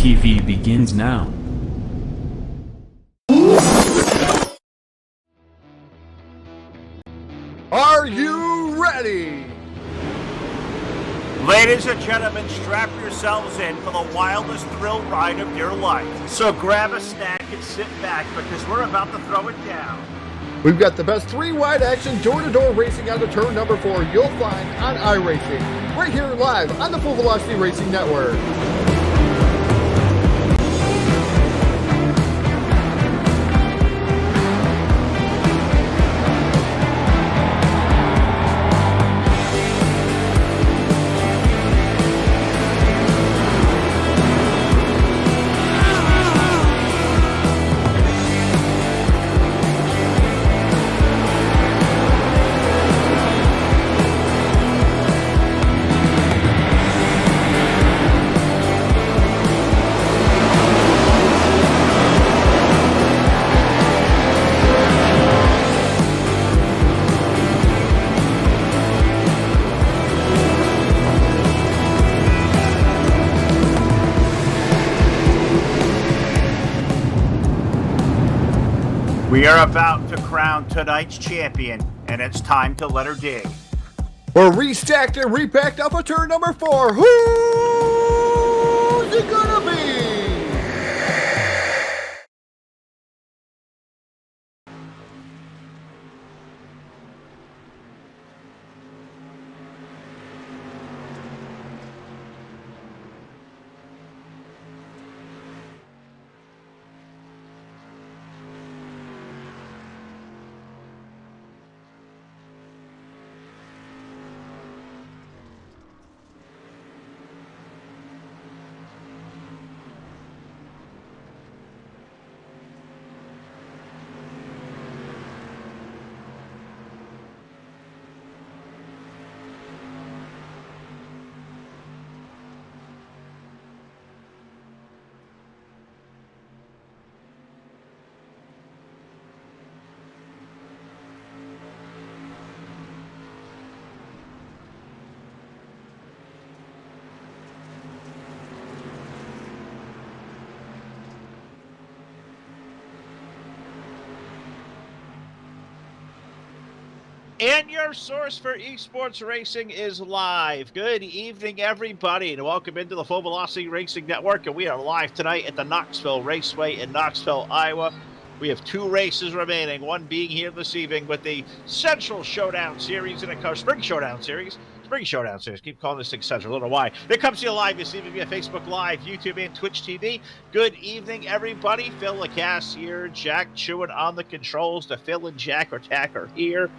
TV begins now. Are you ready? Ladies and gentlemen, strap yourselves in for the wildest thrill ride of your life. So grab a snack and sit back because we're about to throw it down. We've got the best three-wide action door-to-door racing on the turn number 4 you'll find on iRacing, right here live on the Full Velocity Racing Network. We are about to crown tonight's champion, and it's time to let her dig. We're restacked and repacked up for turn number 4. Who's it gonna be? And your source for esports racing is live. Good evening, everybody, and welcome into the Full Velocity Racing Network. And we are live tonight at the Knoxville Raceway in Knoxville, Iowa. We have 2 races remaining, one being here this evening with the Central Showdown Series and a Spring Showdown Series. Keep calling this thing Central. I don't know why. It comes to you live this evening via Facebook Live, YouTube, and Twitch TV. Good evening, everybody. Phil Lacasse here. Jack chewing on the controls. The Phil and Jack are here.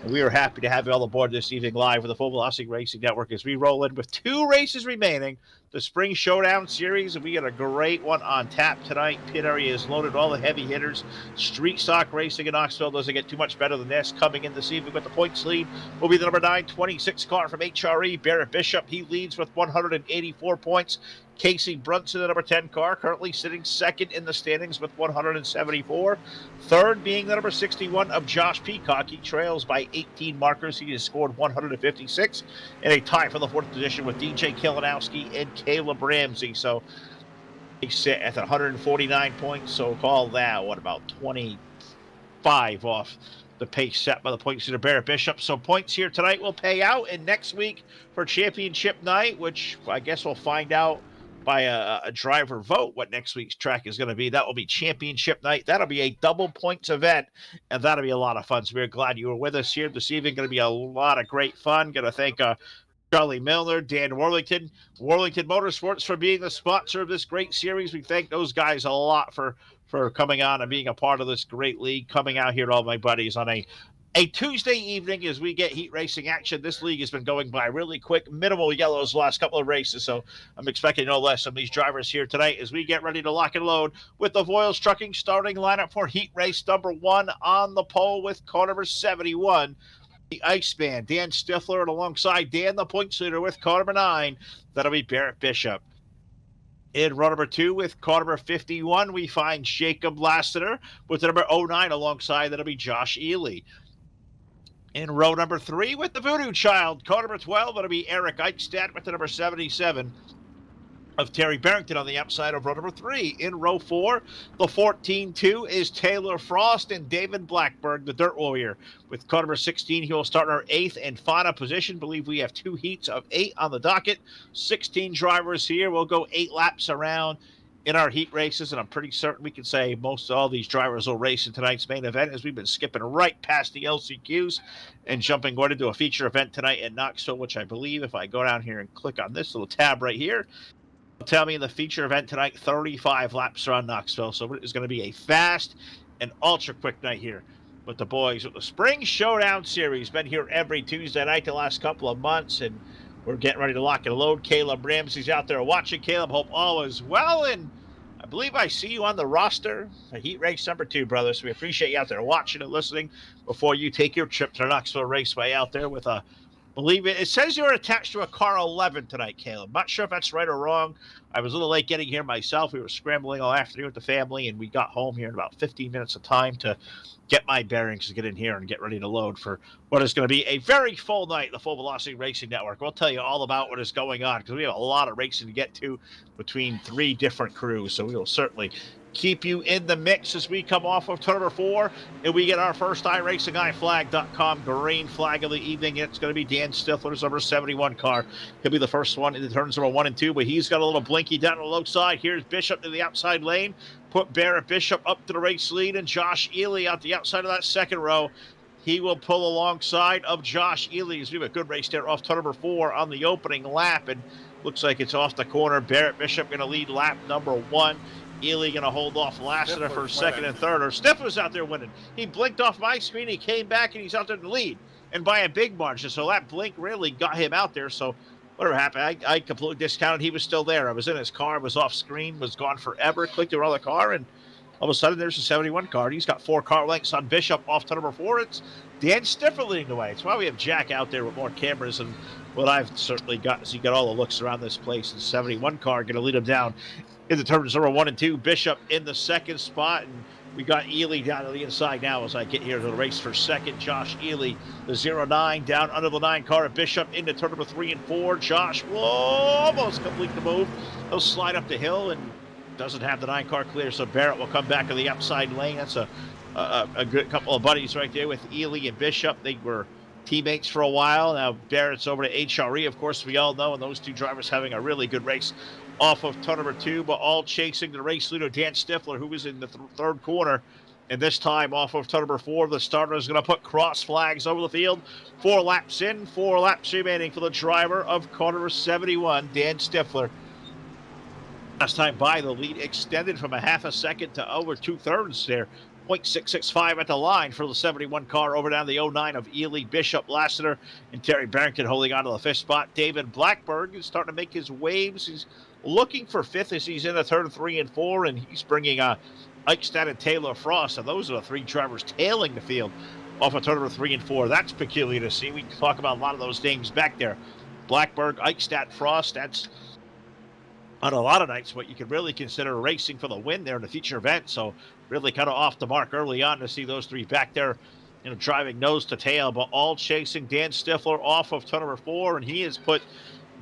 And we are happy to have you all aboard this evening live with the Full Velocity Racing Network as we roll in with 2 races remaining. The Spring Showdown Series, and we got a great one on tap tonight. Pit area is loaded, all the heavy hitters. Street stock racing in Knoxville doesn't get too much better than this. Coming in this evening with the points lead will be the number 926 car from HRE, Barrett Bishop. He leads with 184 points. Casey Brunson, the number 10 car, currently sitting second in the standings with 174. Third being the number 61 of Josh Peacock. He trails by 18 markers. He has scored 156. And a tie for the 4th position with DJ Kilinowski and Caleb Ramsey. So they sit at 149 points. So call that, about 25 off the pace set by the points leader Barrett Bishop. So points here tonight will pay out. And next week for championship night, which I guess we'll find out by a driver vote what next week's track is going to be. That will be championship night. That'll be a double points event, and that'll be a lot of fun. So we're glad you were with us here this evening. Going to be a lot of great fun. Going to thank Charlie Milner, Dan Worlington Motorsports for being the sponsor of this great series. We thank those guys a lot for coming on and being a part of this great league, coming out here to all my buddies on a Tuesday evening as we get heat racing action. This league has been going by really quick, minimal yellows the last couple of races, so I'm expecting no less from these drivers here tonight as we get ready to lock and load with the Voiles Trucking starting lineup for heat race number 1 on the pole with car number 71. The Iceman, Dan Stifler, and alongside Dan, the points leader with car number 9, that'll be Barrett Bishop. In row number 2 with car number 51, we find Jacob Lassiter with the number 09 alongside, that'll be Josh Ely. In row number 3 with the Voodoo Child, car number 12, that'll be Eric Eichstadt with the number 77. of Terry Barrington on the outside of row number 3. In row 4, the 14-2 is Taylor Frost and David Blackburn, the Dirt Warrior. With car number 16, he will start in our 8th and final position. Believe we have 2 heats of 8 on the docket. 16 drivers here. We'll go 8 laps around in our heat races, and I'm pretty certain we can say most of all these drivers will race in tonight's main event, as we've been skipping right past the LCQs and jumping right into a feature event tonight at Knoxville, which I believe if I go down here and click on this little tab right here, tell me in the feature event tonight, 35 laps around Knoxville. So it's going to be a fast and ultra quick night here with the boys with the Spring Showdown Series. Been here every Tuesday night the last couple of months, and we're getting ready to lock and load. Caleb Ramsey's out there watching. Caleb, hope all is well, and I believe I see you on the roster for heat race number 2, brother. So we appreciate you out there watching and listening before you take your trip to the Knoxville Raceway out there with a believe it. It says you're attached to a car 11 tonight, Caleb. Not sure if that's right or wrong. I was a little late getting here myself. We were scrambling all afternoon with the family, and we got home here in about 15 minutes of time to get my bearings to get in here and get ready to load for what is going to be a very full night, the Full Velocity Racing Network. We'll tell you all about what is going on because we have a lot of racing to get to between 3 different crews, so we will certainly keep you in the mix as we come off of turn number 4 and we get our first iRacingIFlag.com green flag of the evening. It's going to be Dan Stifler's number 71 car. He'll be the first one into turns number 1 and 2, but he's got a little blinky down the low side. Here's Bishop to the outside lane. Put Barrett Bishop up to the race lead, and Josh Ely out the outside of that second row. He will pull alongside of Josh Ely as we have a good race there off turn number 4 on the opening lap, and looks like it's off the corner. Barrett Bishop going to lead lap number 1. Ely going to hold off Lassiter for second and third. Or Stifler's out there winning. He blinked off my screen. He came back, and he's out there in the lead. And by a big margin. So that blink really got him out there. So whatever happened, I completely discounted. He was still there. I was in his car, was off screen, was gone forever. Clicked around the car, and all of a sudden there's a 71 car. He's got 4 car lengths on Bishop off to number 4. It's Dan Stifler leading the way. It's why we have Jack out there with more cameras and what I've certainly got. So you got all the looks around this place. The 71 car going to lead him down in the turns number 1 and 2. Bishop in the second spot, and we got Ely down to the inside now as I get here to the race for second. Josh Ely, the 09 down under the 9 car of Bishop into turn number 3 and 4. Josh will almost complete the move. He'll slide up the hill and doesn't have the 9 car clear, so Barrett will come back to the outside lane. That's a good couple of buddies right there with Ely and Bishop. They were teammates for a while. Now Barrett's over to HRE, of course, we all know, and those 2 drivers having a really good race off of turn number 2, but all chasing the race leader, Dan Stifler, who was in the third corner. And this time off of turn number 4, the starter is going to put cross flags over the field. 4 laps in, 4 laps remaining for the driver of car number 71, Dan Stifler. Last time by, the lead extended from a half a second to over 2/3 there. 0.665 at the line for the 71 car over down the 09 of Ely, Bishop, Lassiter, and Terry Barrington holding on to the 5th spot. David Blackburn is starting to make his waves. He's looking for 5th as he's in the turn 3 and 4, and he's bringing Eichstadt and Taylor Frost, and those are the 3 drivers tailing the field off of turn number 3 and 4. That's peculiar to see. We talk about a lot of those names back there. Blackburn, Eichstadt, Frost, that's on a lot of nights what you could really consider racing for the win there in the feature event. So really kind of off the mark early on to see those 3 back there, driving nose to tail, but all chasing Dan Stifler off of turn number 4, and he has put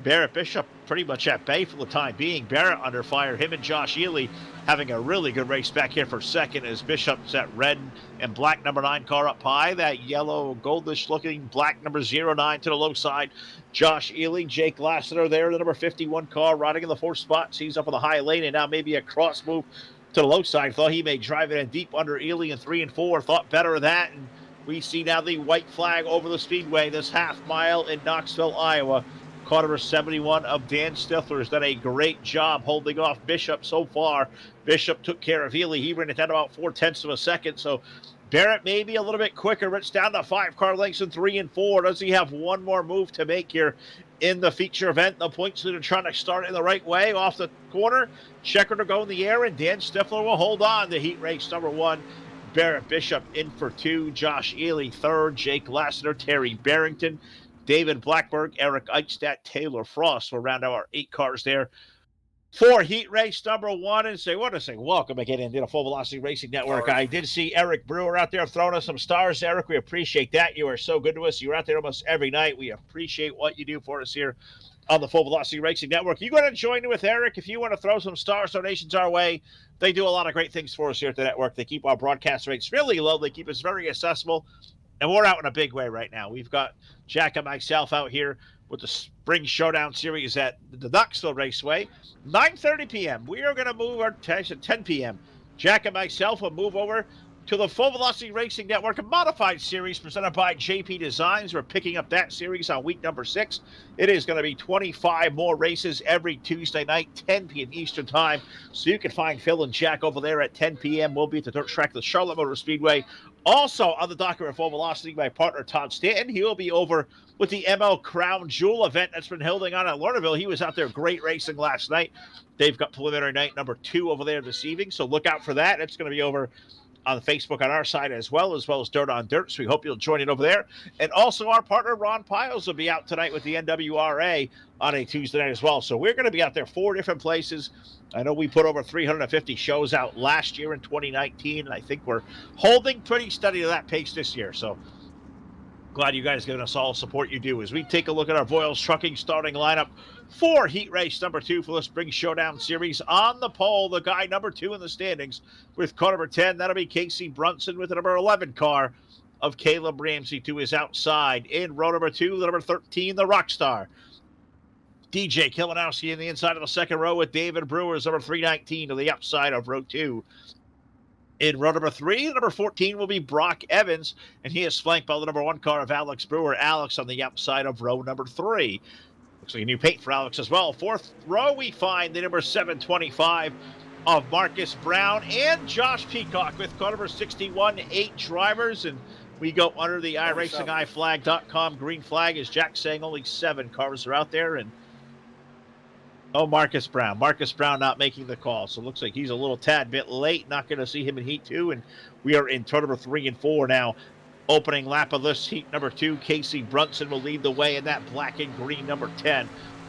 Barrett Bishop pretty much at bay for the time being. Barrett under fire. Him and Josh Ely having a really good race back here for second as Bishop's that red and black number 9 car up high. That yellow goldish looking black number 09 to the low side. Josh Ely, Jake Lassiter there, the number 51 car riding in the 4th spot. He's up on the high lane, and now maybe a cross move to the low side. Thought he may drive it in deep under Ely in 3 and 4. Thought better of that, and we see now the white flag over the speedway this half mile in Knoxville, Iowa. Car number 71 of Dan Stifler has done a great job holding off Bishop so far. Bishop took care of Ely. He ran it at about 0.4 of a second. So Barrett may be a little bit quicker. It's down to 5 car lengths in 3 and 4. Does he have one more move to make here in the feature event? The points leader trying to start in the right way off the corner. Checker to go in the air, and Dan Stifler will hold on to heat race number 1. Barrett Bishop in for 2. Josh Ely 3rd. Jake Lassiter, Terry Barrington, David Blackburn, Eric Eichstadt, Taylor Frost will round out our 8 cars there for heat race number 1 and say, what to say, welcome again into the Full Velocity Racing Network. I did see Eric Brewer out there throwing us some stars. Eric, we appreciate that. You are so good to us. You're out there almost every night. We appreciate what you do for us here on the Full Velocity Racing Network. You got to join in with Eric if you want to throw some stars donations our way. They do a lot of great things for us here at the network. They keep our broadcast rates really low. They keep us very accessible. And we're out in a big way right now. We've got Jack and myself out here with the Spring Showdown Series at the Knoxville Raceway. 9:30 p.m. We are going to move our attention 10 p.m. Jack and myself will move over to the Full Velocity Racing Network, a modified series presented by JP Designs. We're picking up that series on week number 6. It is going to be 25 more races every Tuesday night, 10 p.m. Eastern Time. So you can find Phil and Jack over there at 10 p.m. We'll be at the dirt track of the Charlotte Motor Speedway. Also on the docket Full Velocity, my partner Todd Stanton. He will be over with the ML Crown Jewel event that's been holding on at Lernerville. He was out there great racing last night. They've got preliminary night number 2 over there this evening, so look out for that. It's going to be over on Facebook on our side as well as Dirt on Dirt, so we hope you'll join in over there. And also our partner Ron Piles will be out tonight with the NWRA on a Tuesday night as well. So we're going to be out there 4 different places. I know we put over 350 shows out last year in 2019, and I think we're holding pretty steady to that pace this year. So glad you guys giving us all the support you do as we take a look at our Voiles Trucking starting lineup for heat race number 2 for the Spring Showdown Series. On the pole, the guy number 2 in the standings with car number 10. That'll be Casey Brunson with the number 11 car of Caleb Ramsey to his outside. In row number 2, the number 13, the Rockstar. DJ Kilinowski in the inside of the second row with David Brewer's number 319 to the outside of row 2. In row number 3, number 14 will be Brock Evans, and he is flanked by the number 1 car of Alex Brewer. Alex on the outside of row number 3. Looks like a new paint for Alex as well. 4th row, we find the number 725 of Marcus Brown and Josh Peacock with car number 61, 8 drivers, and we go under the iRacingIFlag.com green flag, as Jack's saying only 7 cars are out there, and Marcus Brown. Marcus Brown not making the call. So it looks like he's a little tad bit late. Not going to see him in Heat 2. And we are in turn number 3 and 4 now. Opening lap of this Heat number 2. Casey Brunson will lead the way in that black and green number 10.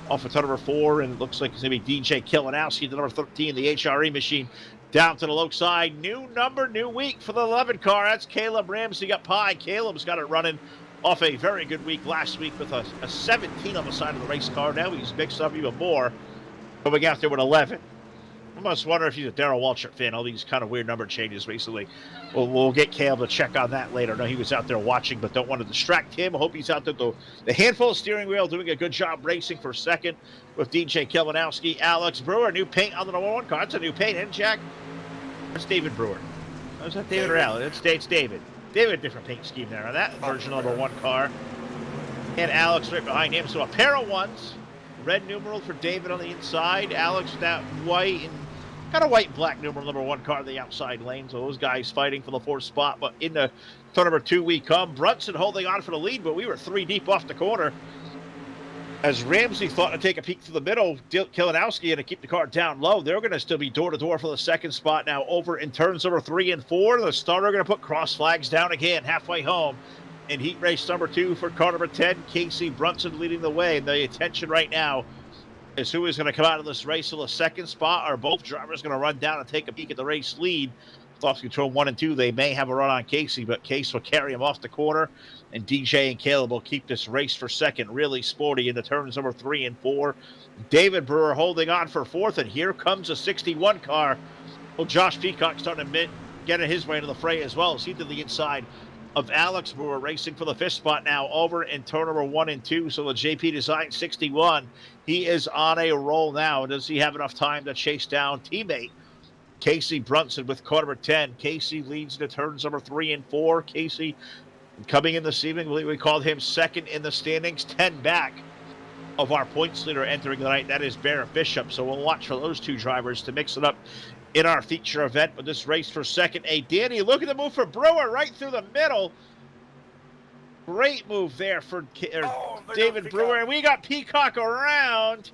Off of turn number 4. And it looks like it's going to be DJ Kilinowski, the number 13, the HRE machine. Down to the low side. New number, new week for the 11 car. That's Caleb Ramsey up high. Caleb's got it running off a very good week last week with a 17 on the side of the race car. Now he's mixed up even more. Coming out there with 11. I must wonder if he's a Darrell Waltrip fan. All these kind of weird number changes recently. We'll get Caleb to check on that later. No, he was out there watching, but don't want to distract him. I hope he's out there the handful of steering wheel, doing a good job racing for second with DJ Kilinowski. Alex Brewer, new paint on the number 1 car. That's a new paint, isn't it, Jack? That's David Brewer. Was that David or Alex? It's David. David, different paint scheme there on that version number 1 car. And Alex right behind him. So a pair of 1s. Red numeral for David on the inside. Alex with that white and kind of white and black numeral number 1 car in the outside lane. So those guys fighting for the 4th spot. But in the turn number 2 we come. Brunson holding on for the lead, but we were 3 deep off the corner. As Ramsey thought to take a peek through the middle, Kilinowski and to keep the car down low. They're going to still be door-to-door for the 2nd spot now over in turns number 3 and 4. The starter going to put cross flags down again halfway home. In heat race number 2 for car number 10, Casey Brunson leading the way. And the attention right now is who is going to come out of this race to the 2nd spot. Are both drivers going to run down and take a peek at the race lead? Off control 1 and 2, they may have a run on Casey, but Case will carry him off the corner. And DJ and Caleb will keep this race for 2nd. Really sporty in the turns number 3 and 4. David Brewer holding on for 4th, and here comes a 61 car. Well, Josh Peacock starting to get his way into the fray as well as he did the inside of Alex Brewer, racing for the 5th spot now over in turn number 1 and 2. So the JP Design 61, he is on a roll now. Does he have enough time to chase down teammate Casey Brunson with car number 10? Casey leads the turns number 3 and 4. Casey coming in this evening, we called him 2nd in the standings, 10 back of our points leader entering the night. That is Barrett Bishop. So we'll watch for those 2 drivers to mix it up in our feature event with this race for 2nd. Hey, Danny, look at the move for Brewer right through the middle. Great move there for David Brewer. And we got Peacock around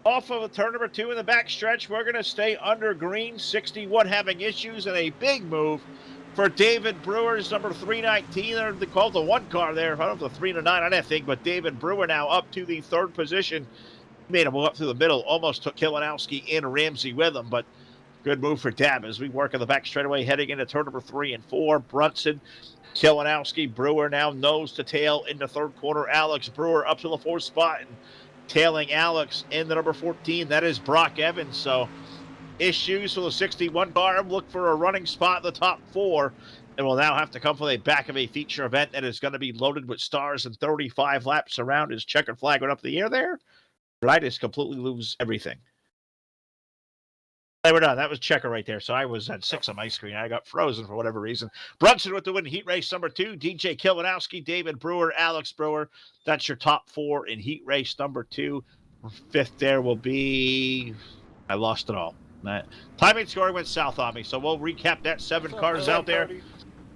off of a turn number 2 in the back stretch. We're going to stay under green. 61 having issues, and a big move for David Brewer's number 319. They called the 1 car there. I don't know if the 3 to 9 on that thing, but David Brewer now up to the 3rd position Made him up through the middle, almost took Kilinowski and Ramsey with him, but good move for Dab as we work on the back straightaway heading into turn number 3 and 4. Brunson, Kilinowski, Brewer now nose to tail in the third corner. Alex Brewer up to the 4th spot and tailing Alex in the number 14. That is Brock Evans. So issues for the 61 car. Look for a running spot in the top 4. And will now have to come from the back of a feature event that is going to be loaded with stars and 35 laps around. His checkered flag went up in the air there. But I just completely lose everything. They were done. That was checker right there. So I was at 6 on my screen. I got frozen for whatever reason. Brunson with the win, heat race number 2. DJ Kilinowski, David Brewer, Alex Brewer. That's your top 4 in heat race number 2. 5th there will be... I lost it all. Timing scoring went south on me. So we'll recap that. 7 cars out there.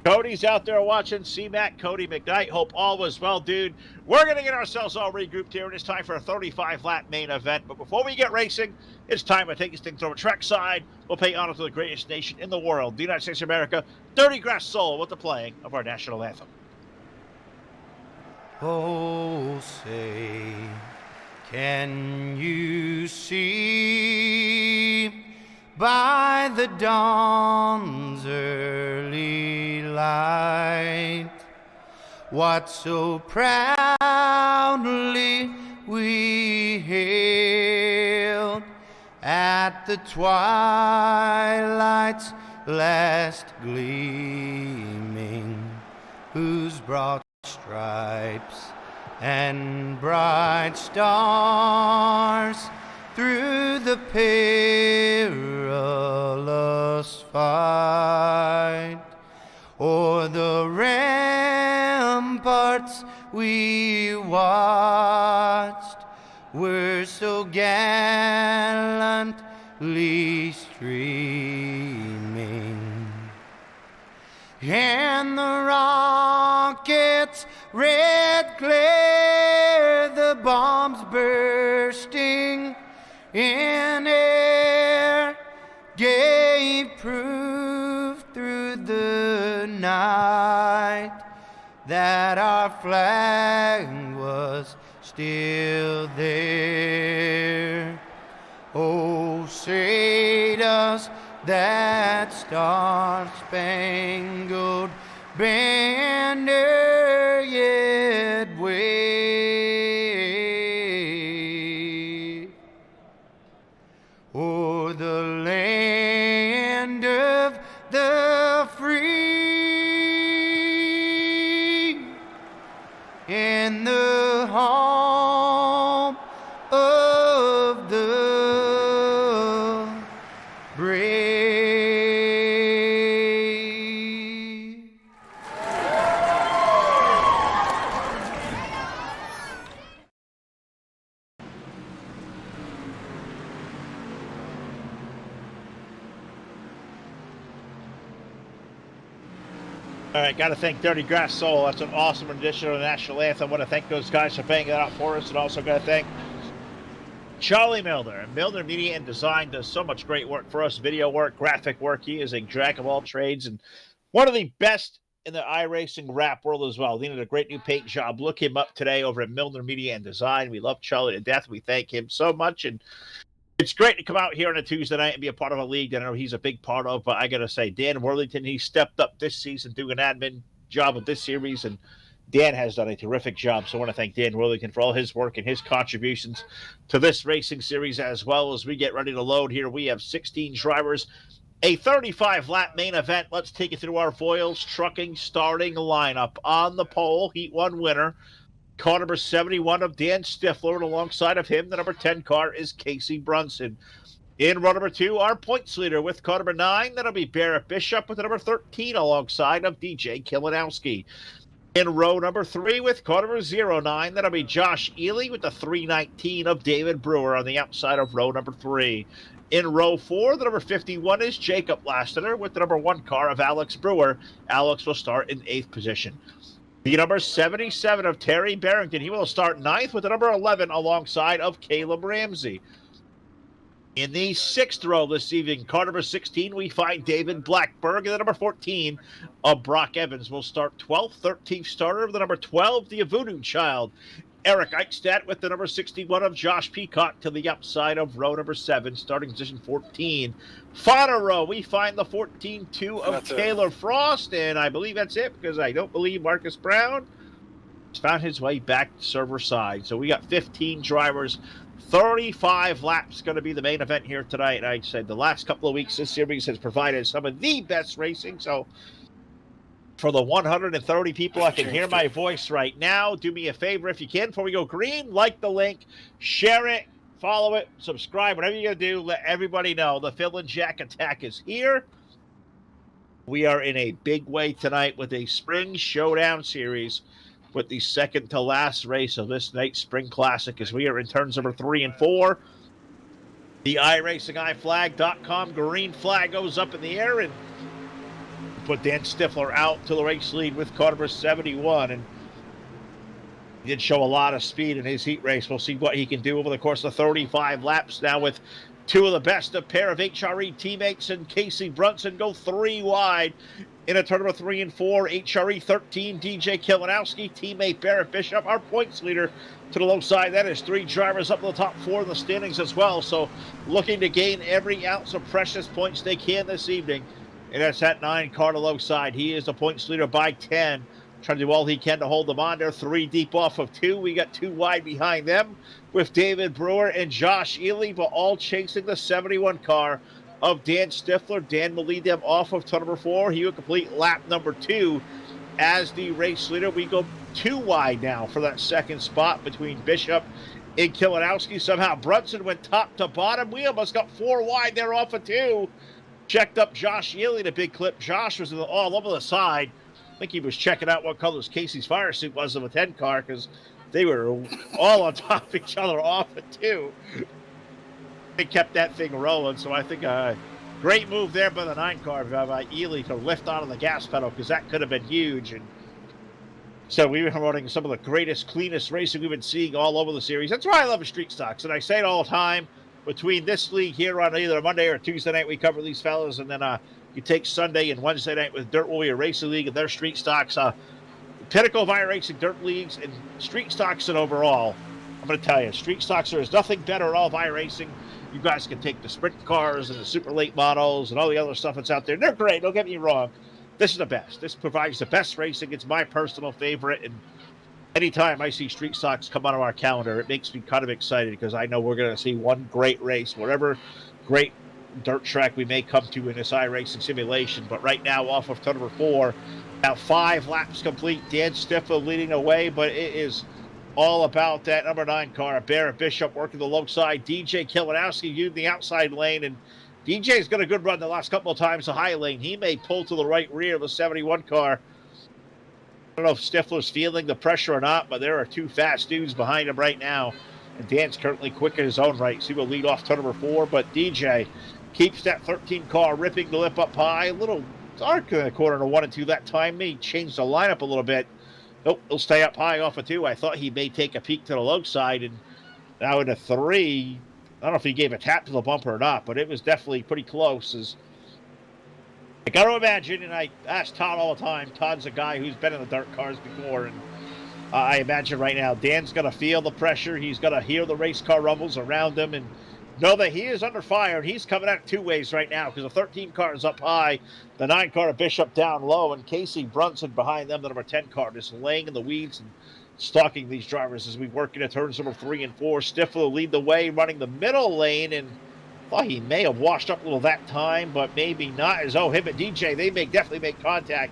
Cody's out there watching. C-Mac, Cody McKnight. Hope all was well, dude. We're going to get ourselves all regrouped here, and it's time for a 35-lap main event. But before we get racing, it's time to take this thing to a trackside. We'll pay honor to the greatest nation in the world, the United States of America. Dirty Grass Soul with the playing of our national anthem. Oh, say, can you see by the dawn's early light what so proudly we hailed at the twilight's last gleaming, whose broad stripes and bright stars through the perilous fight o'er the ramparts we watched were so gallantly streaming, and the rockets' red glare, the bombs bursting in air, gave proof through the night that our flag was still there. Oh, say does that star-spangled banner yet wave o'er the land of the free and the home of the brave? All right, got to thank Dirty Grass Soul. That's an awesome rendition of the national anthem. I want to thank those guys for paying that out for us, and also got to thank Charlie Milner. Milner Media and Design does so much great work for us, video work, graphic work. He is a jack of all trades and one of the best in the iRacing rap world as well. He did a great new paint job. Look him up today over at Milner Media and Design. We love Charlie to death. We thank him so much, and it's great to come out here on a Tuesday night and be a part of a league that I know he's a big part of. But I got to say, Dan Worthington, he stepped up this season doing an admin job of this series, and Dan has done a terrific job. So I want to thank Dan Worthington for all his work and his contributions to this racing series, as well as we get ready to load here. We have 16 drivers, a 35-lap main event. Let's take you through our Foils Trucking starting lineup. On the pole, Heat 1 winner, car number 71 of Dan Stifler, and alongside of him, the number 10 car is Casey Brunson. In row number 2, our points leader with car number 9, that'll be Barrett Bishop with the number 13 alongside of DJ Kilinowski. In row number 3 with car number 09, that'll be Josh Ely with the 319 of David Brewer on the outside of row number 3. In row 4, the number 51 is Jacob Lastener with the number 1 car of Alex Brewer. Alex will start in 8th position. The number 77 of Terry Barrington, he will start 9th with the number 11 alongside of Caleb Ramsey. In the 6th row this evening, car number 16, we find David Blackberg, and the number 14 of Brock Evans will start 12th. 13th starter of the number 12, the Voodoo Child, Eric Eichstadt with the number 61 of Josh Peacock to the outside of row number 7, starting position 14. Final row, we find the 14-2 of Taylor Frost, and I believe that's it because I don't believe Marcus Brown has found his way back to server side. So we got 15 drivers, 35 laps going to be the main event here tonight. And I said the last couple of weeks, this series has provided some of the best racing. So for the 130 people, I can hear my voice right now. Do me a favor if you can, before we go green, like the link, share it, follow it, subscribe, whatever you're going to do. Let everybody know the Phil and Jack attack is here. We are in a big way tonight with a spring showdown series with the second to last race of this night's Spring Classic as we are in turns number 3 and 4. The iRacingIFlag.com green flag goes up in the air and put Dan Stifler out to the race lead with car number 71. And he did show a lot of speed in his heat race. We'll see what he can do over the course of 35 laps now with two of the best, a pair of HRE teammates, and Casey Brunson go 3 wide in a turn number 3 and 4. HRE 13, DJ Kilinowski, teammate Barrett Bishop, our points leader to the low side. That is 3 drivers up in the top 4 in the standings as well. So looking to gain every ounce of precious points they can this evening. And that's that 9 car to low side. He is the points leader by 10. Trying to do all he can to hold them on. They're 3 deep off of 2. We got 2 wide behind them with David Brewer and Josh Ely, but all chasing the 71 car of Dan Stifler. Dan will lead them off of turn number 4. He will complete lap number 2 as the race leader. We go 2 wide now for that second spot between Bishop and Kilinowski. Somehow Brunson went top to bottom. We almost got 4 wide there off of 2. Checked up Josh Ely in a big clip. Josh was all over the side. I think he was checking out what colors Casey's fire suit was of a 10 car because they were all on top of each other off of 2. They kept that thing rolling, so I think a great move there by the 9 car by Ely to lift out of the gas pedal because that could have been huge. And so we've been running some of the greatest, cleanest racing we've been seeing all over the series. That's why I love street stocks, and I say it all the time. Between this league here on either Monday or Tuesday night, we cover these fellas, and then you take Sunday and Wednesday night with Dirt Warrior Racing League and their street stocks. Pinnacle of iRacing dirt leagues and street stocks and overall. I'm going to tell you, street stocks, there is nothing better at all of iRacing. You guys can take the sprint cars and the super late models and all the other stuff that's out there. They're great, don't get me wrong. This is the best. This provides the best racing. It's my personal favorite, and anytime I see street stocks come out of our calendar, it makes me kind of excited because I know we're going to see one great race, whatever great dirt track we may come to in this iRacing simulation. But right now, off of turn number 4, now 5 laps complete. Dan Stifler leading away, but it is all about that number 9 car. Barrett Bishop working the low side. DJ Kilinowski using the outside lane, and DJ's got a good run the last couple of times the high lane. He may pull to the right rear of the 71 car. I don't know if Stifler's feeling the pressure or not, but there are 2 fast dudes behind him right now. And Dan's currently quick in his own right, so he will lead off turn number 4. But DJ keeps that 13 car ripping the lip up high. A little dark in the corner to 1 and 2 that time. May change the lineup a little bit. Nope, he'll stay up high off of 2. I thought he may take a peek to the low side. And now into 3, I don't know if he gave a tap to the bumper or not, but it was definitely pretty close. As I got to imagine, and I ask Todd all the time, Todd's a guy who's been in the dirt cars before, and I imagine right now Dan's going to feel the pressure. He's going to hear the race car rumbles around him and know that he is under fire, and he's coming out 2 ways right now because the 13 car is up high, the 9 car of Bishop down low, and Casey Brunson behind them, the number 10 car, just laying in the weeds and stalking these drivers as we work into turns number 3 and 4. Stifler will lead the way, running the middle lane, and thought he may have washed up a little that time, but maybe not. As him and DJ, they definitely make contact.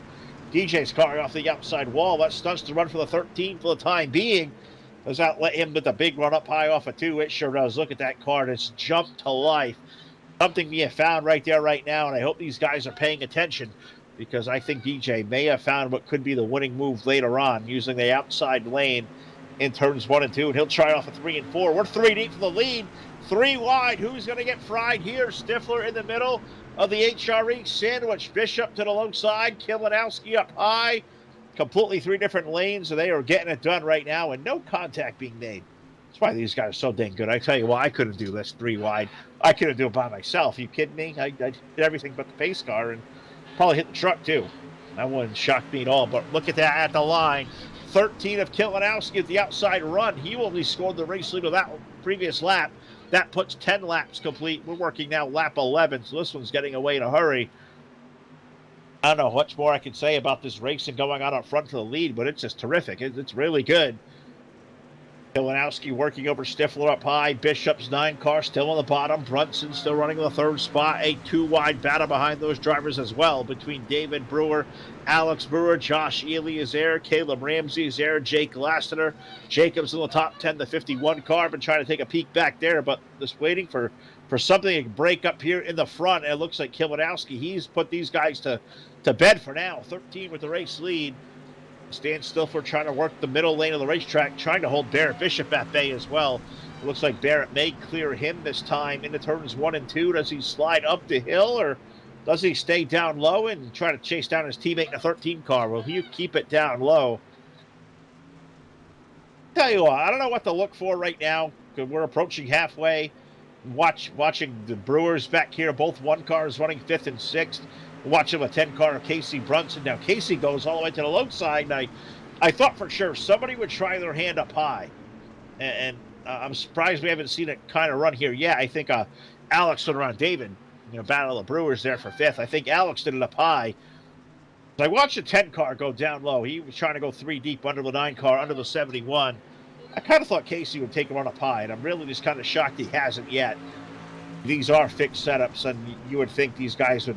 DJ's car off the outside wall. That stunts to run for the 13 for the time being. Does not let him with the big run up high off of 2. It sure does. Look at that car. It's jumped to life. Something we have found right there right now, and I hope these guys are paying attention because I think DJ may have found what could be the winning move later on using the outside lane in turns 1 and 2, and he'll try off of 3 and 4. We're 3 deep for the lead. 3 wide. Who's going to get fried here? Stifler in the middle of the HRE sandwich. Bishop to the low side. Kilinowski up high. Completely 3 different lanes, and they are getting it done right now, and no contact being made. That's why these guys are so dang good. I tell you what, I couldn't do this 3 wide. I couldn't do it by myself. You kidding me? I did everything but the pace car, and probably hit the truck too. That wouldn't shock me at all. But look at that at the line. 13 of Kilinowski at the outside run. He only scored the race lead of that previous lap. That puts 10 laps complete. We're working now lap 11, so this one's getting away in a hurry. I don't know much more I can say about this racing going on up front for the lead, but it's just terrific. It's really good. Kilinowski working over Stifler up high. Bishop's 9 car still on the bottom. Brunson still running in the 3rd spot. A 2-wide battle behind those drivers as well between David Brewer, Alex Brewer, Josh Ely is there, Caleb Ramsey is there, Jake Lassiter. Jacobs in the top 10, the 51 car. Been trying to take a peek back there, but just waiting for something to break up here in the front. And it looks like Kilinowski, he's put these guys to bed for now. 13 with the race lead. Stan Stifler trying to work the middle lane of the racetrack, trying to hold Barrett Bishop at bay as well. It looks like Barrett may clear him this time into turns 1 and 2. Does he slide up the hill, or does he stay down low and try to chase down his teammate in the 13 car? Will he keep it down low? Tell you what, I don't know what to look for right now, because we're approaching halfway. Watching the Brewers back here, both 1 cars running 5th and 6th. Watching a 10 car of Casey Brunson. Now Casey goes all the way to the low side, and I thought for sure somebody would try their hand up high, and I'm surprised we haven't seen it kind of run here. Yeah, I think Alex would run David, battle the Brewers there for 5th. I think Alex did it up high. I watched the 10 car go down low. He was trying to go 3 deep under the 9 car, under the 71. I kind of thought Casey would take a run up high, and I'm really just kind of shocked he hasn't yet. These are fixed setups, and you would think these guys would,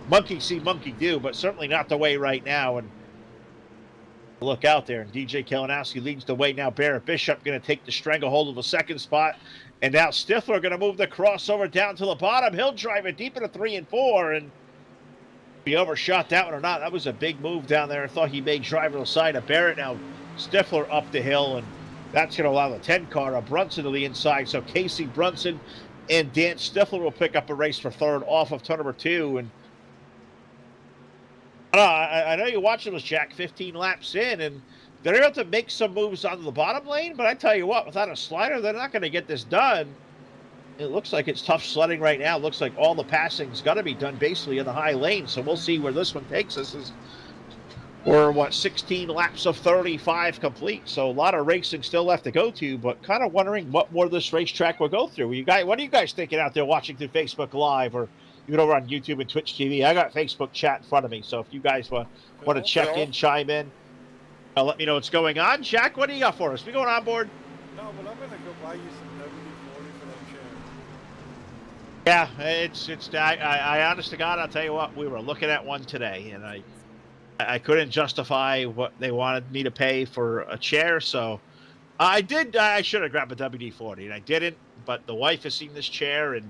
monkey see, monkey do, but certainly not the way right now. And look out there, and DJ Kilinowski leads the way now. Barrett Bishop going to take the stranglehold of the 2nd spot, and now Stifler going to move the crossover down to the bottom. He'll drive it deep into 3 and 4, and he overshot that one or not. That was a big move down there. I thought he may drive to the side of Barrett. Now Stifler up the hill, and that's going to allow the 10 car of Brunson to the inside. So Casey Brunson and Dan Stifler will pick up a race for 3rd off of turn number 2. And I know you're watching this, Jack, 15 laps in, and they're able to make some moves onto the bottom lane, but I tell you what, without a slider, they're not going to get this done. It looks like it's tough sledding right now. It looks like all the passing's got to be done basically in the high lane, so we'll see where this one takes us. We're, 16 laps of 35 complete, so a lot of racing still left to go to, but kind of wondering what more this racetrack will go through. What are you guys thinking out there watching through Facebook Live or even over on YouTube and Twitch TV? I got Facebook chat in front of me, so if you guys want to check in, chime in, let me know what's going on. Jack, what do you got for us? We going on board? No, but I'm going to go buy you some WD-40 for that chair. Yeah, I honest to God, I'll tell you what, we were looking at one today, and I couldn't justify what they wanted me to pay for a chair, so I should have grabbed a WD-40, and I didn't, but the wife has seen this chair, and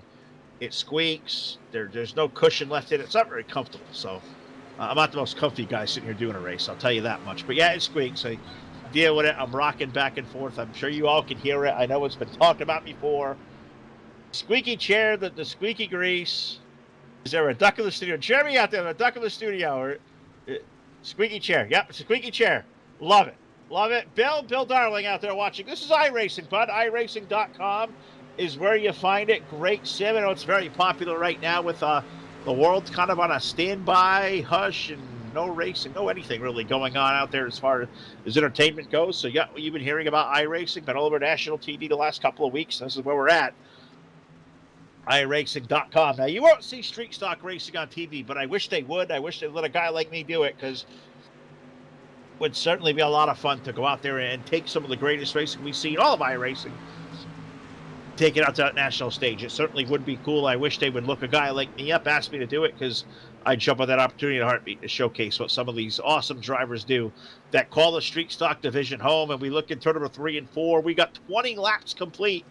it squeaks. There's no cushion left in it. It's not very comfortable, so I'm not the most comfy guy sitting here doing a race, I'll tell you that much. But yeah, it squeaks. I deal with it. I'm rocking back and forth. I'm sure you all can hear it. I know it's been talked about before. Squeaky chair, the squeaky grease. Is there a duck in the studio? Jeremy out there, a duck in the studio, or... Squeaky chair. Yep, it's a squeaky chair. Love it. Love it. Bill Darling out there watching. This is iRacing, bud. iRacing.com is where you find it. Great sim. I know it's very popular right now with the world's kind of on a standby hush and no racing, no anything really going on out there as far as entertainment goes. So yeah, you've been hearing about iRacing, been all over national TV the last couple of weeks. This is where we're at. iRacing.com. Now, you won't see street stock racing on TV, but I wish they would. I wish they'd let a guy like me do it, because it would certainly be a lot of fun to go out there and take some of the greatest racing we've seen, all of iRacing, take it out to that national stage. It certainly would be cool. I wish they would look a guy like me up, ask me to do it, because I'd jump on that opportunity in a heartbeat to showcase what some of these awesome drivers do that call the street stock division home. And we look at turn number 3 and 4. We got 20 laps complete.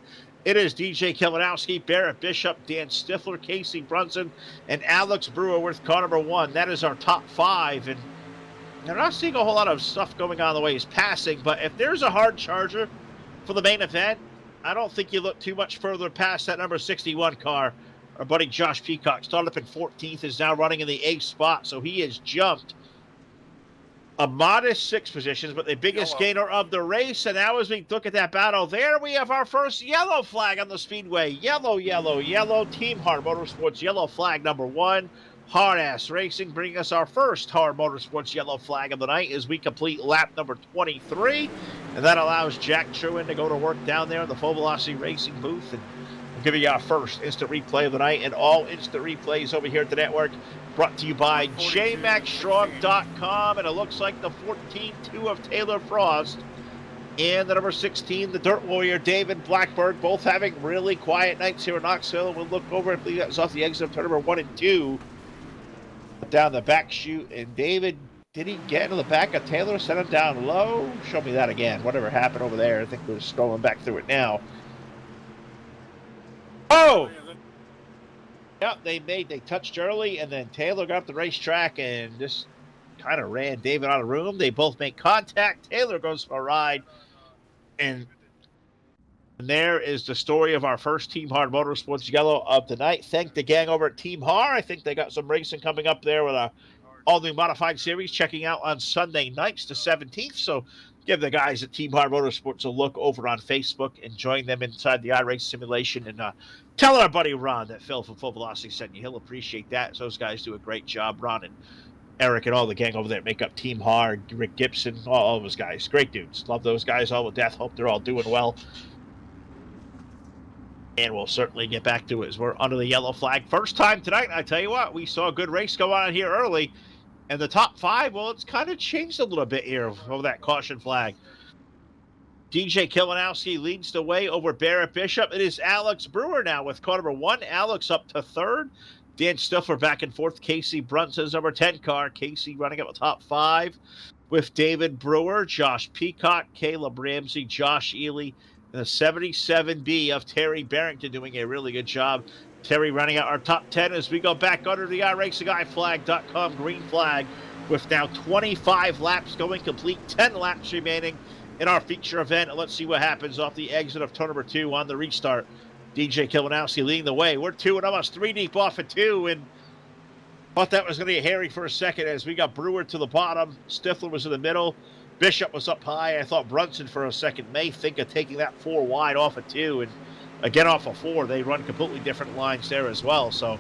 It is DJ Kilinowski, Barrett Bishop, Dan Stifler, Casey Brunson, and Alex Brewer with car number 1. That is our top 5. And I'm not seeing a whole lot of stuff going on the way he's passing, but if there's a hard charger for the main event, I don't think you look too much further past that number 61 car. Our buddy Josh Peacock started up in 14th, is now running in the 8th spot, so he has jumped a modest 6 positions, but the biggest gainer of the race. And now as we look at that battle there, we have our first yellow flag on the speedway. Yellow, yellow, yellow. Team Hart Motorsports yellow flag number 1. Hard Ass Racing, bringing us our first Hard Motorsports yellow flag of the night as we complete lap number 23. And that allows Jack Truin to go to work down there in the Full Velocity Racing booth. And we'll give you our first instant replay of the night, and all instant replays over here at the network brought to you by jmaxstrong.com. And it looks like the 14-2 of Taylor Frost and the number 16, the Dirt Warrior, David Blackburn, both having really quiet nights here in Knoxville. We'll look over, I believe that was off the exit of turn number 1 and 2. Down the back chute, and David, did he get into the back of Taylor, sent him down low? Show me that again. Whatever happened over there. I think we're scrolling back through it now. Oh! Yep, they touched early, and then Taylor got up the racetrack and just kind of ran David out of room. They both make contact. Taylor goes for a ride, and there is the story of our first Team Hard Motorsports yellow of the night. Thank the gang over at Team Hard. I think they got some racing coming up there with a all-new modified series checking out on Sunday nights, the 17th. So give the guys at Team Hard Motorsports a look over on Facebook and join them inside the iRace simulation. And tell our buddy Ron that Phil from Full Velocity sent you. He'll appreciate that. So those guys do a great job. Ron and Eric and all the gang over there make up Team Hard. Rick Gibson, all those guys. Great dudes. Love those guys all with death. Hope they're all doing well. And we'll certainly get back to it as we're under the yellow flag. First time tonight, I tell you what, we saw a good race go on here early. And the top 5, well, it's kind of changed a little bit here over that caution flag. DJ Kilinowski leads the way over Barrett Bishop. It is Alex Brewer now with car number 1. Alex up to 3rd. Dan Stifler back and forth. Casey Brunson's number 10 car. Casey running up the top 5 with David Brewer, Josh Peacock, Caleb Ramsey, Josh Ely, and the 77B of Terry Barrington doing a really good job. Terry running out our top 10 as we go back under the iRacingIFlag.com green flag with now 25 laps going complete, 10 laps remaining in our feature event. And let's see what happens off the exit of turn number 2 on the restart. DJ Kilinowski leading the way. We're 2 and almost 3 deep off at 2, and thought that was going to be hairy for a second as we got Brewer to the bottom. Stifler was in the middle. Bishop was up high. I thought Brunson for a second may think of taking that 4 wide off of 2, and again off of 4. They run completely different lines there as well. So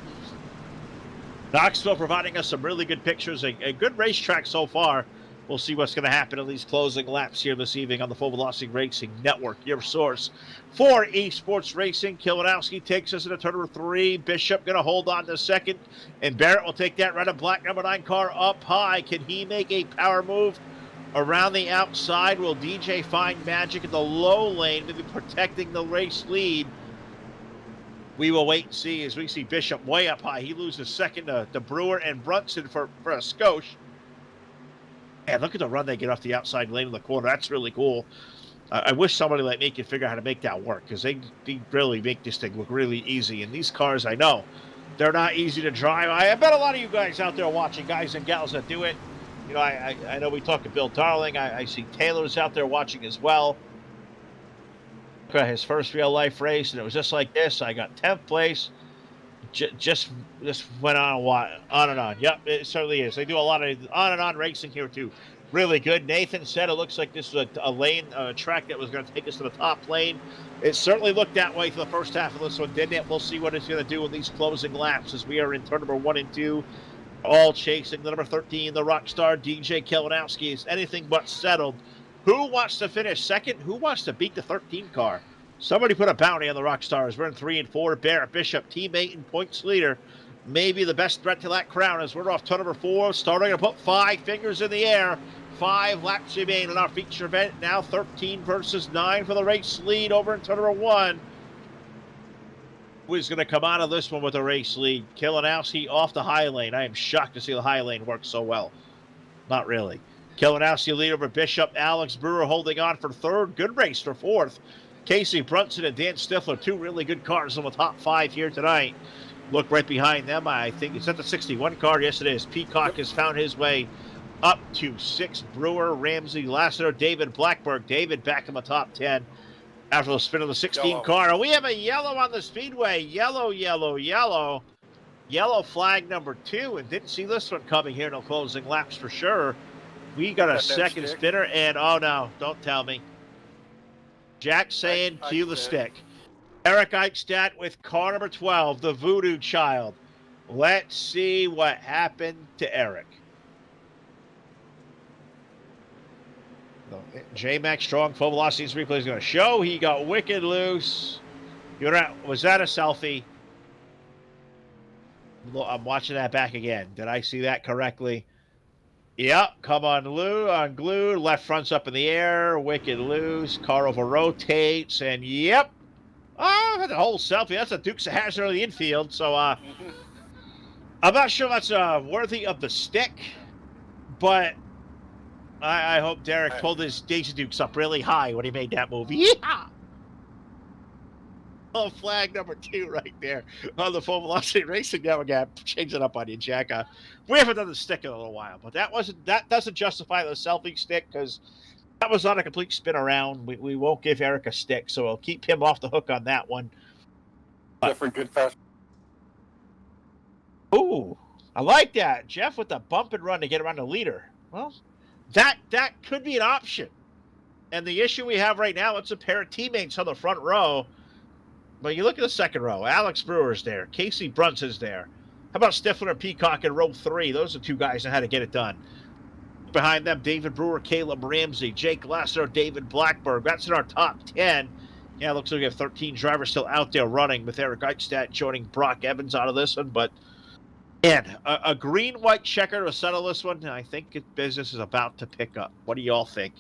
Knoxville providing us some really good pictures. A good racetrack so far. We'll see what's going to happen in these closing laps here this evening on the Full Velocity Racing Network, your source for esports racing. Kilinowski takes us into turn number 3. Bishop going to hold on to 2nd, and Barrett will take that red and black number 9 car up high. Can he make a power move around the outside? Will DJ find magic in the low lane, maybe protecting the race lead? We will wait and see as we see Bishop way up high. He loses 2nd to Brewer and Brunson for a skosh. And look at the run they get off the outside lane in the corner. That's really cool. I wish somebody like me could figure out how to make that work, because they really make this thing look really easy. And these cars, I know, they're not easy to drive. I bet a lot of you guys out there watching, guys and gals that do it. You know, I know we talked to Bill Darling. I see Taylor's out there watching as well. His first real-life race, and it was just like this. I got 10th place. Just went on and on. Yep, it certainly is. They do a lot of on and on racing here too. Really good. Nathan said it looks like this was a lane, track that was going to take us to the top lane. It certainly looked that way for the first half of this one, didn't it? We'll see what it's going to do in these closing laps as we are in turn number 1 and 2, all chasing the number 13, the rock star DJ Kilinowski. Is anything but settled. Who wants to finish 2nd? Who wants to beat the 13 car? Somebody put a bounty on the rock stars. We're in 3 and 4. Barrett Bishop, teammate and points leader, maybe the best threat to that crown as we're off turn number 4, starting to put 5 fingers in the air. 5 laps remain in our feature event. Now 13 versus 9 for the race lead over in turn number 1. Who is going to come out of this one with a race lead? Kilinowski off the high lane. I am shocked to see the high lane work so well. Not really. Kilinowski lead over Bishop. Alex Brewer holding on for 3rd. Good race for 4th. Casey Brunson and Dan Stifler, 2 really good cars in the top 5 here tonight. Look right behind them. I think it's at the 61 car. Yes, it is. Peacock has found his way up to 6. Brewer, Ramsey, Lassiter, David Blackburn. David back in the top 10 after the spin of the 16 car. And we have a yellow on the speedway. Yellow, yellow, yellow. Yellow flag number 2. And didn't see this one coming here in the closing laps for sure. We got a second spinner. And, oh, no, don't tell me. Jack saying, cue the stick. Eric Eichstadt with car number 12, the Voodoo Child. Let's see what happened to Eric. J-Max Strong, full velocity replay is going to show. He got wicked loose. Was that a selfie? I'm watching that back again. Did I see that correctly? Yep, come on, unglued. Left front's up in the air. Wicked loose. Car over rotates. And yep. Oh, the whole selfie. That's a Dukes of Hazzard in the infield. So I'm not sure that's worthy of the stick. But I hope Derek pulled his Daisy Dukes up really high when he made that move. Yeah! Oh, flag number 2 right there on the Full Velocity Racing Network app. Change it up on you, Jack. We haven't done the stick in a little while, but that doesn't justify the selfie stick because that was not a complete spin around. We won't give Eric a stick, so we'll keep him off the hook on that one. Different good fast. Ooh, I like that. Jeff with the bump and run to get around the leader. Well, that could be an option. And the issue we have right now, it's a pair of teammates on the front row. But you look at the second row. Alex Brewer's there. Casey Brunson's there. How about Stifler and Peacock in row 3? Those are 2 guys that had to get it done. Behind them, David Brewer, Caleb Ramsey, Jake Lassiter, David Blackburn. That's in our top 10. Yeah, it looks like we have 13 drivers still out there running with Eric Eichstadt joining Brock Evans out of this one. But, man, a green-white checker to settle this one. I think business is about to pick up. What do y'all think?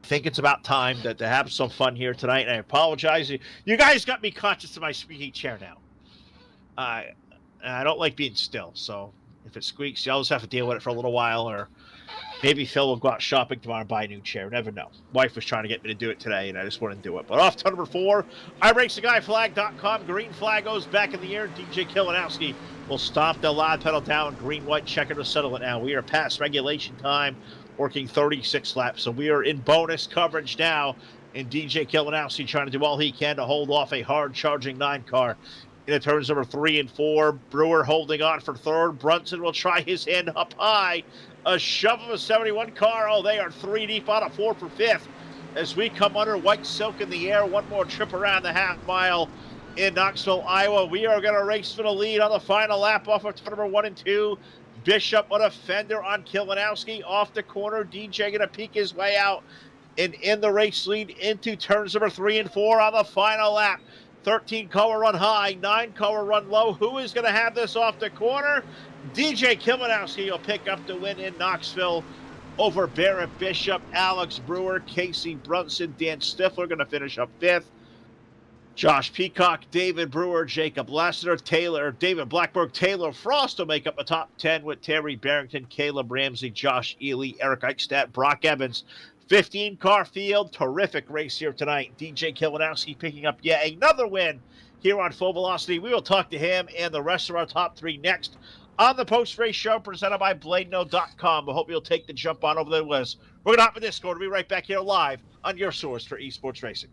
I think it's about time to have some fun here tonight, and I apologize. You guys got me conscious of my squeaky chair now. I don't like being still, so if it squeaks, y'all just have to deal with it for a little while, or maybe Phil will go out shopping tomorrow and buy a new chair. Never know. Wife was trying to get me to do it today, and I just wouldn't do it. But off to number 4, iRaceTheGuyFlag.com. Green flag goes back in the air. DJ Kilinowski will stomp the loud pedal down. Green-white checker to settle it now. We are past regulation time, working 36 laps. So we are in bonus coverage now. And DJ Kilinowski trying to do all he can to hold off a hard-charging 9 car. In turns number 3 and 4, Brewer holding on for 3rd. Brunson will try his hand up high. A shove of a 71 car. Oh, they are 3 deep on a 4 for 5th. As we come under white silk in the air, one more trip around the half mile in Knoxville, Iowa. We are going to race for the lead on the final lap off of number 1 and 2. Bishop with a fender on Kilinowski off the corner. DJ going to peek his way out and in the race lead into turns number 3 and 4 on the final lap. 13 car will run high, 9 car will run low. Who is going to have this off the corner? DJ Kilinowski will pick up the win in Knoxville over Barrett Bishop, Alex Brewer, Casey Brunson, Dan Stifler going to finish up 5th. Josh Peacock, David Brewer, Jacob Lassiter, David Blackburn, Taylor Frost will make up the top 10 with Terry Barrington, Caleb Ramsey, Josh Ely, Eric Eichstadt, Brock Evans. 15-car field. Terrific race here tonight. DJ Kilinowski picking up yet another win here on Full Velocity. We will talk to him and the rest of our top 3 next on the post-race show presented by BladeNo.com. I hope you'll take the jump on over the list. We're going to hop in this score. We'll be right back here live on your source for esports racing.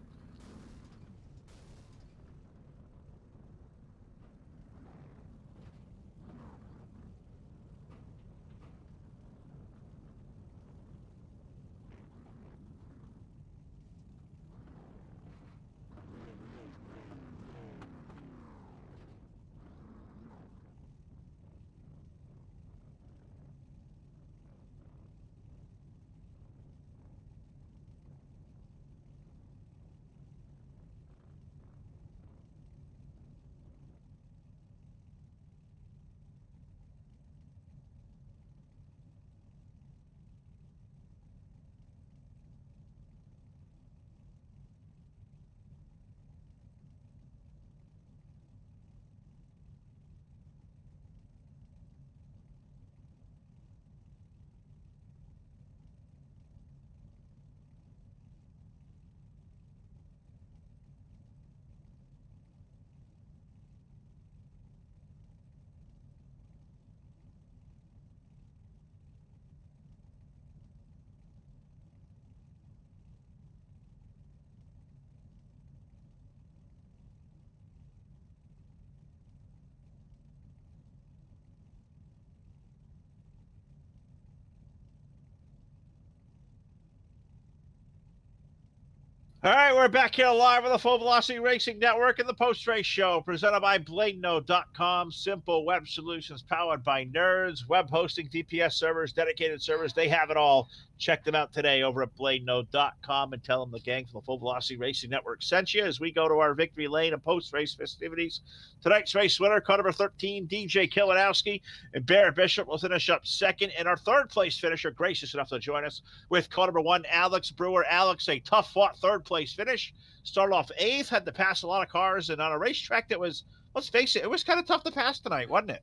All right, we're back here live on the Full Velocity Racing Network and the post-race show presented by BladeNode.com. Simple web solutions powered by nerds, web hosting, DPS servers, dedicated servers. They have it all. Check them out today over at BladeNode.com and tell them the gang from the Full Velocity Racing Network sent you as we go to our victory lane and post-race festivities. Tonight's race winner, car number 13, DJ Kilinowski, and Barrett Bishop will finish up second. And our third place finisher, gracious enough to join us with car number 1, Alex Brewer. Alex, a tough-fought third place finish. Started off 8th, had to pass a lot of cars, and on a racetrack that was, let's face it, it was kind of tough to pass tonight, wasn't it?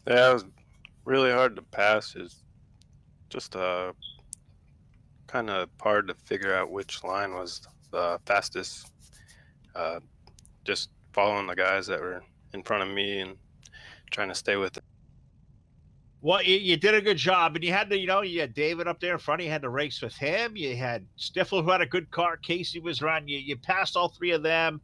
Yeah, it was really hard to pass. It's just kind of hard to figure out which line was the fastest. Just following the guys that were in front of me and trying to stay with it. Well, you did a good job, and you had to, you had David up there in front. You had to race with him. You had Stifler, who had a good car. Casey was running. You passed all three of them.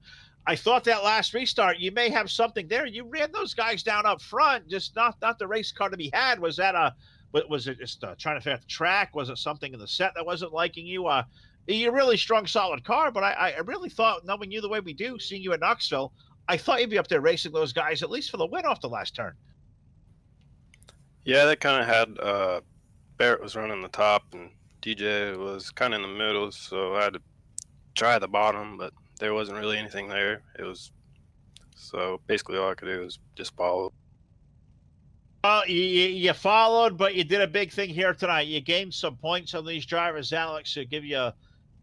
I thought that last restart, you may have something there. You ran those guys down up front, just not the race car to be had. Was it just trying to figure out the track? Was it something in the set that wasn't liking you? You're a really strong, solid car, but I really thought, knowing you the way we do, seeing you at Knoxville, I thought you'd be up there racing those guys at least for the win off the last turn. Yeah, they kind of had Barrett was running the top and DJ was kind of in the middle, so I had to try the bottom, but there wasn't really anything there. So basically all I could do was just follow. Well, you followed, but you did a big thing here tonight. You gained some points on these drivers, Alex, to give you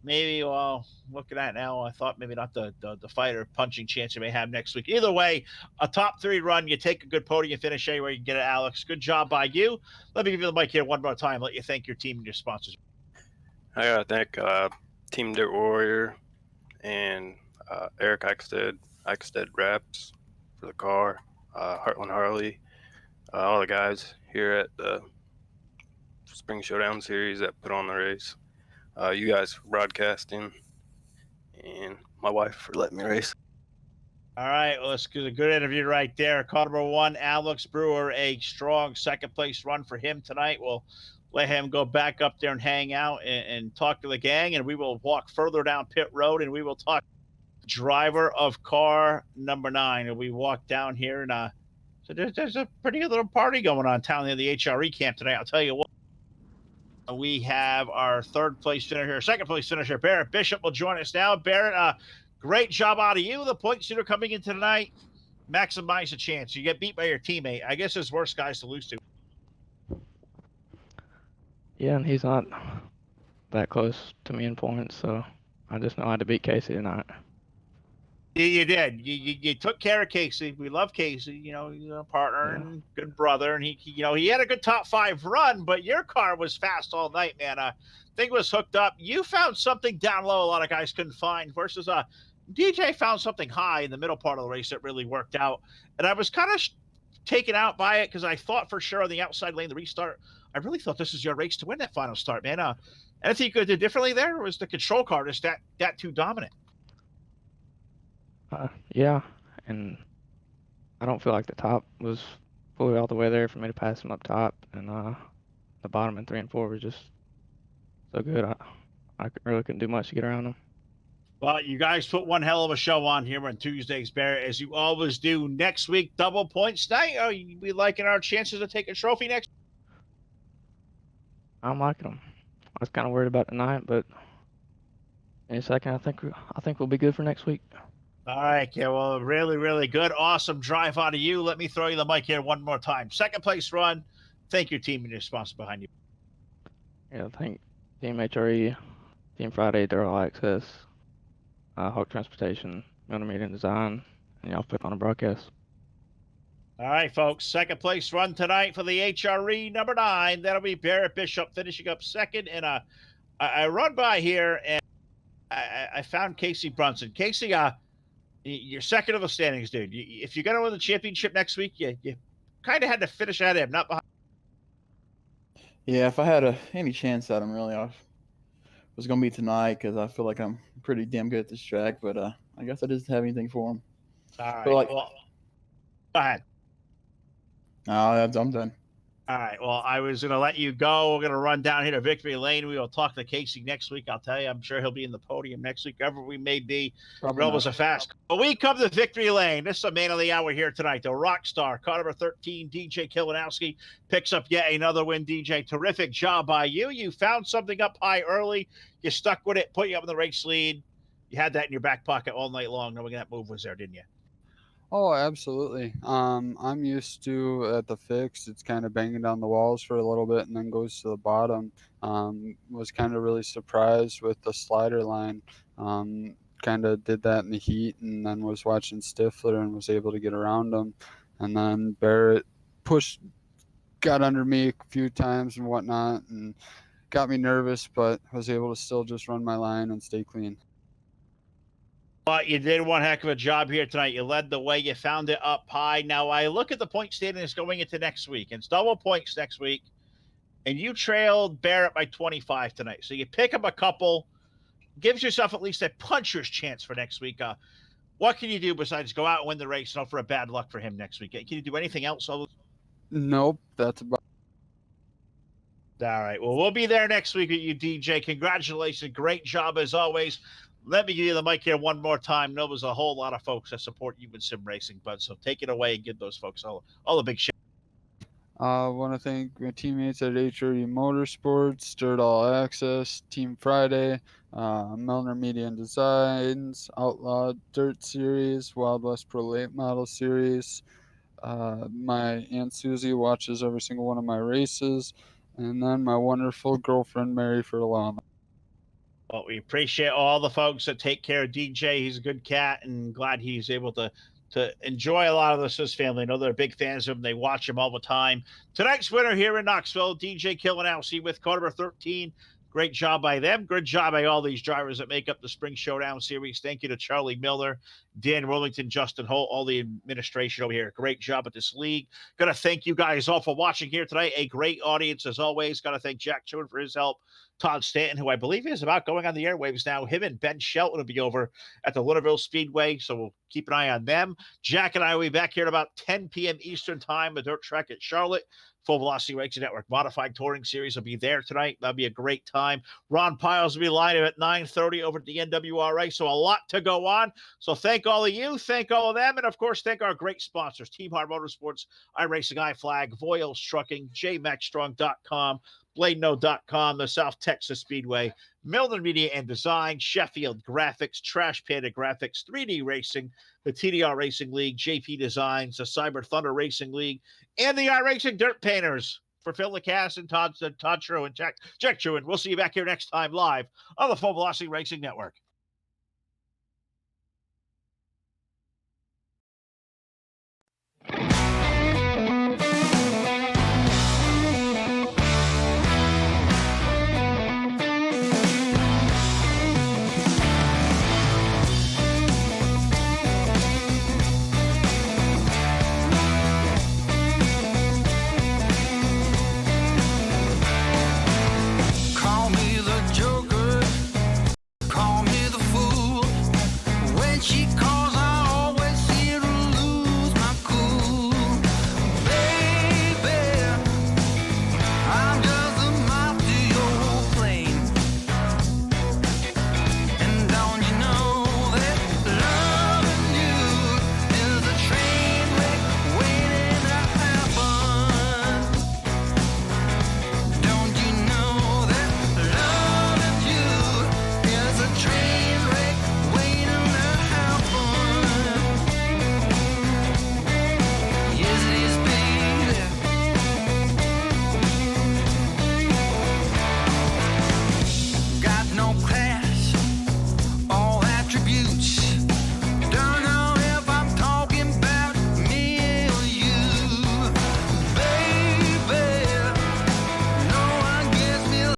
maybe, well, looking at it now, I thought maybe not the fighter punching chance you may have next week. Either way, a top 3 run, you take a good podium finish anywhere you can get it, Alex. Good job by you. Let me give you the mic here one more time. Let you thank your team and your sponsors. I gotta thank Team Dirt Warrior and Eric Eichstead Wraps for the car, Heartland Harley, all the guys here at the Spring Showdown series that put on the race. You guys for broadcasting, and my wife for letting me race. All right, well, let's get a good interview right there. Car number 1, Alex Brewer, a strong second-place run for him tonight. We'll let him go back up there and hang out and talk to the gang, and we will walk further down pit road, and we will talk driver of car number 9. And we walk down here, and so there's a pretty good little party going on down near the HRE camp tonight. I'll tell you what. We have our third place finisher, second place finisher, Barrett Bishop will join us now. Barrett, great job out of you. The points that are coming in tonight, maximize the chance. You get beat by your teammate. I guess there's worse guys to lose to. Yeah, and he's not that close to me in points, so I just know I had to beat Casey tonight. You did. You took care of Casey. We love Casey. He's a partner and good brother, and he had a good top 5 run. But your car was fast all night, man. Thing was hooked up. You found something down low a lot of guys couldn't find. Versus DJ found something high in the middle part of the race that really worked out. And I was kind of taken out by it because I thought for sure on the outside lane, the restart. I really thought this was your race to win that final start, man. Anything you could do differently there, or was the control car just that too dominant? Yeah, and I don't feel like the top was fully all the way there for me to pass him up top, and the bottom in 3 and 4 was just so good. I really couldn't do much to get around them. Well, you guys put one hell of a show on here on Tuesdays, Barrett, as you always do. Next week, double points night. Are you be liking our chances to take a trophy next? I'm liking them. I was kind of worried about tonight, but in a second, I think we'll be good for next week. All right, yeah, well, really, really good. Awesome drive out of you. Let me throw you the mic here one more time. Second place run. Thank your team and your sponsor behind you. Yeah, thank Team HRE, Team Friday, Durrell Access, Hawk Transportation, Milner Media and Design, and y'all put on a broadcast. All right, folks. Second place run tonight for the HRE number 9. That'll be Barrett Bishop finishing up second. And I run by here and I found Casey Brunson. Casey, you're second of the standings, dude. If you're going to win the championship next week, you kind of had to finish ahead of him, not behind. Yeah, if I had any chance at him, really, I was going to be tonight because I feel like I'm pretty damn good at this track, but I guess I just have anything for him. All right. But Well, go ahead. No, I'm done. All right. Well, I was going to let you go. We're going to run down here to Victory Lane. We will talk to Casey next week. I'll tell you, I'm sure he'll be in the podium next week, wherever we may be. Probably Real not. was a fast. But we come to Victory Lane. This is a man of the hour here tonight. The rock star, car number 13, DJ Kilinowski, picks up yet another win. DJ, terrific job by you. You found something up high early. You stuck with it, put you up in the race lead. You had that in your back pocket all night long, knowing that move was there, didn't you? Oh, absolutely. I'm used to at the fix, it's kind of banging down the walls for a little bit and then goes to the bottom. Was kind of really surprised with the slider line. Kind of did that in the heat and then was watching Stifler and was able to get around him. And then Barrett got under me a few times and whatnot and got me nervous, but was able to still just run my line and stay clean. But you did one heck of a job here tonight. You led the way. You found it up high. Now, I look at the point standings going into next week. It's double points next week. And you trailed Barrett by 25 tonight. So you pick up a couple. Gives yourself at least a puncher's chance for next week. What can you do besides go out and win the race and hope for a bad luck for him next week? Can you do anything else? All Nope, that's about. right. Well, we'll be there next week with you, DJ. Congratulations. Great job as always. Let me give you the mic here one more time. No, there's a whole lot of folks that support you in sim racing, bud. So take it away and give those folks all the big shit. I want to thank my teammates at HRE Motorsports, Dirt All Access, Team Friday, Milner Media and Designs, Outlaw Dirt Series, Wild West Pro Late Model Series. My Aunt Susie watches every single one of my races, and then my wonderful girlfriend Mary for allowing me. Well, we appreciate all the folks that take care of DJ. He's a good cat, and glad he's able to enjoy a lot of this. His family, I know they're big fans of him. They watch him all the time. Tonight's winner here in Knoxville, DJ Kilinowski with car number 13. Great job by them. Good job by all these drivers that make up the Spring Showdown Series. Thank you to Charlie Miller, Dan Rollington, Justin Holt, all the administration over here. Great job at this league. Got to thank you guys all for watching here tonight. A great audience as always. Got to thank Jack Chewin for his help. Todd Stanton, who I believe is about going on the airwaves now. Him and Ben Shelton will be over at the Louisville Speedway, so we'll keep an eye on them. Jack and I will be back here at about 10 p.m. Eastern Time, the dirt track at Charlotte. Full Velocity Racing Network Modified Touring Series will be there tonight. That'll be a great time. Ron Piles will be live at 9:30 over at the NWRA, so a lot to go on. So thank all of you, thank all of them, and of course, thank our great sponsors, Team Hard Motorsports, iRacing, iFlag, Voiles Trucking, JMaxStrong.com, BladeNo.com, the South Texas Speedway, Milner Media and Design, Sheffield Graphics, Trash Panda Graphics, 3D Racing, the TDR Racing League, JP Designs, the Cyber Thunder Racing League, and the iRacing Dirt Painters. For Phil LeCass and Todd True and Jack True. And we'll see you back here next time live on the Full Velocity Racing Network.